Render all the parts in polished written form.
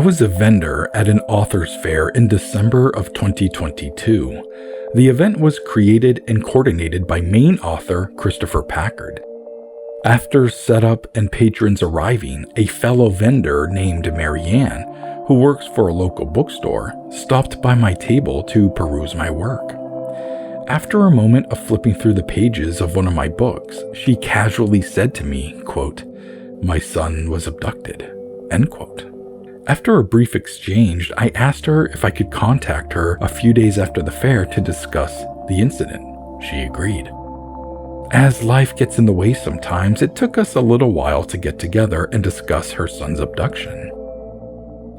was a vendor at an author's fair in December of 2022. The event was created and coordinated by Maine author Christopher Packard. After setup and patrons arriving, a fellow vendor named Marianne, who works for a local bookstore, stopped by my table to peruse my work. After a moment of flipping through the pages of one of my books, she casually said to me, quote, "My son was abducted," end quote. After a brief exchange, I asked her if I could contact her a few days after the fair to discuss the incident. She agreed. As life gets in the way sometimes, it took us a little while to get together and discuss her son's abduction.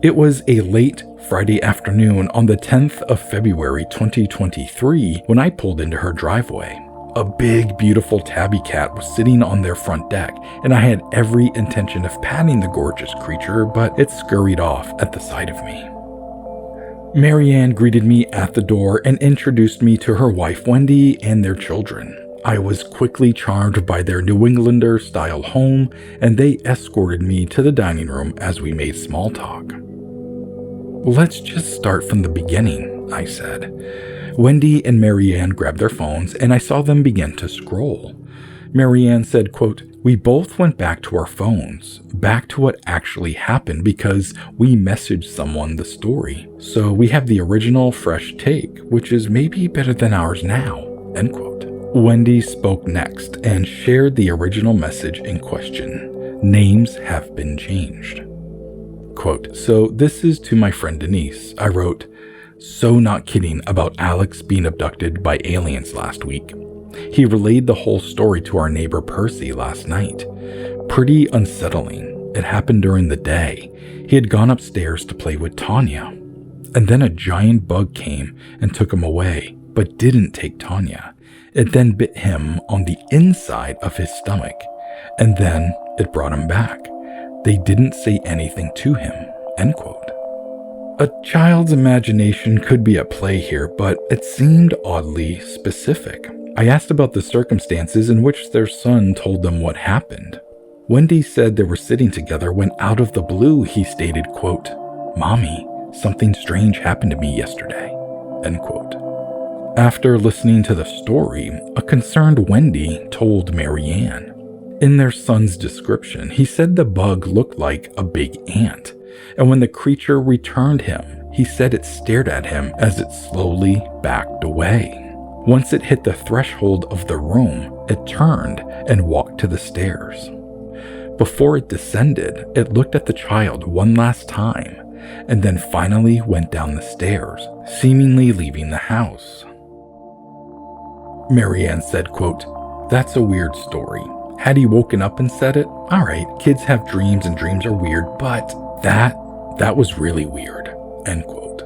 It was a late Friday afternoon on the 10th of February 2023 when I pulled into her driveway. A big, beautiful tabby cat was sitting on their front deck, and I had every intention of patting the gorgeous creature, but it scurried off at the sight of me. Marianne greeted me at the door and introduced me to her wife Wendy and their children. I was quickly charmed by their New Englander-style home, and they escorted me to the dining room as we made small talk. "Let's just start from the beginning," I said. Wendy and Marianne grabbed their phones, and I saw them begin to scroll. Marianne said, quote, "We both went back to our phones, back to what actually happened because we messaged someone the story. So we have the original fresh take, which is maybe better than ours now," end quote. Wendy spoke next and shared the original message in question. "Names have been changed." Quote, "So this is to my friend Denise." I wrote, "So not kidding about Alex being abducted by aliens last week. He relayed the whole story to our neighbor Percy last night. Pretty unsettling. It happened during the day. He had gone upstairs to play with Tanya. And then a giant bug came and took him away, but didn't take Tanya. It then bit him on the inside of his stomach, and then it brought him back. They didn't say anything to him," end quote. A child's imagination could be at play here, but it seemed oddly specific. I asked about the circumstances in which their son told them what happened. Wendy said they were sitting together when out of the blue he stated, quote, "Mommy, something strange happened to me yesterday," end quote. After listening to the story, a concerned Wendy told Marianne. In their son's description, he said the bug looked like a big ant, and when the creature returned him, he said it stared at him as it slowly backed away. Once it hit the threshold of the room, it turned and walked to the stairs. Before it descended, it looked at the child one last time, and then finally went down the stairs, seemingly leaving the house. Marianne said, quote, "That's a weird story. Had he woken up and said it, all right, kids have dreams and dreams are weird, but that was really weird," end quote.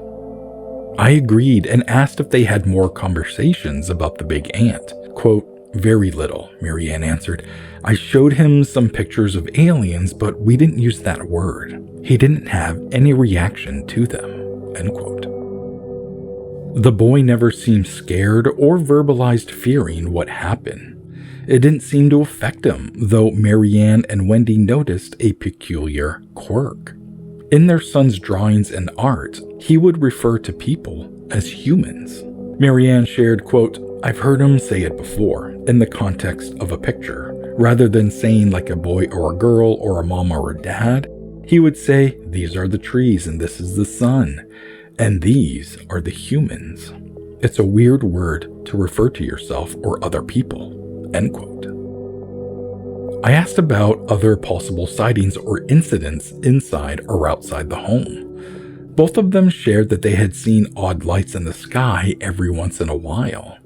I agreed and asked if they had more conversations about the big ant. Quote, "Very little," Marianne answered. "I showed him some pictures of aliens, but we didn't use that word. He didn't have any reaction to them," end quote. The boy never seemed scared or verbalized fearing what happened. It didn't seem to affect him, though Marianne and Wendy noticed a peculiar quirk. In their son's drawings and art, he would refer to people as humans. Marianne shared, quote, "I've heard him say it before, in the context of a picture. Rather than saying like a boy or a girl or a mom or a dad, he would say, these are the trees and this is the sun, and these are the humans. It's a weird word to refer to yourself or other people," end quote. I asked about other possible sightings or incidents inside or outside the home. Both of them shared that they had seen odd lights in the sky every once in a while.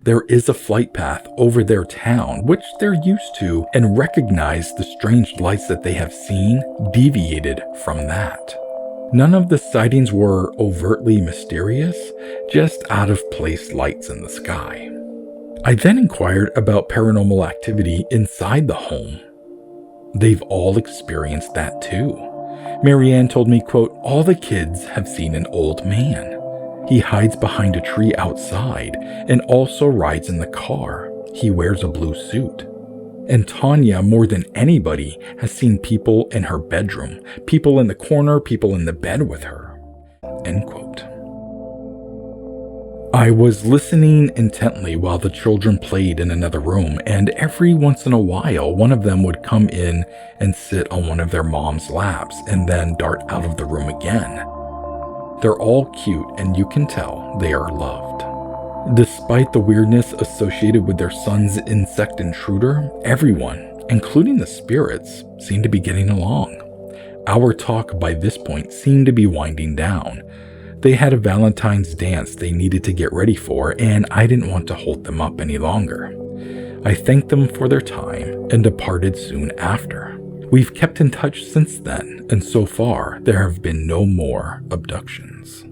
There is a flight path over their town, which they're used to, and recognize the strange lights that they have seen deviated from that. None of the sightings were overtly mysterious, just out-of-place lights in the sky. I then inquired about paranormal activity inside the home. They've all experienced that too. Marianne told me, quote, "All the kids have seen an old man. He hides behind a tree outside and also rides in the car. He wears a blue suit," And Tanya, more than anybody, has seen people in her bedroom, people in the corner, people in the bed with her." End quote. I was listening intently while the children played in another room, and every once in a while, one of them would come in and sit on one of their mom's laps and then dart out of the room again. They're all cute, and you can tell they are loved. Despite the weirdness associated with their son's insect intruder, everyone, including the spirits, seemed to be getting along. Our talk by this point seemed to be winding down. They had a Valentine's dance they needed to get ready for, and I didn't want to hold them up any longer. I thanked them for their time and departed soon after. We've kept in touch since then, and so far there have been no more abductions.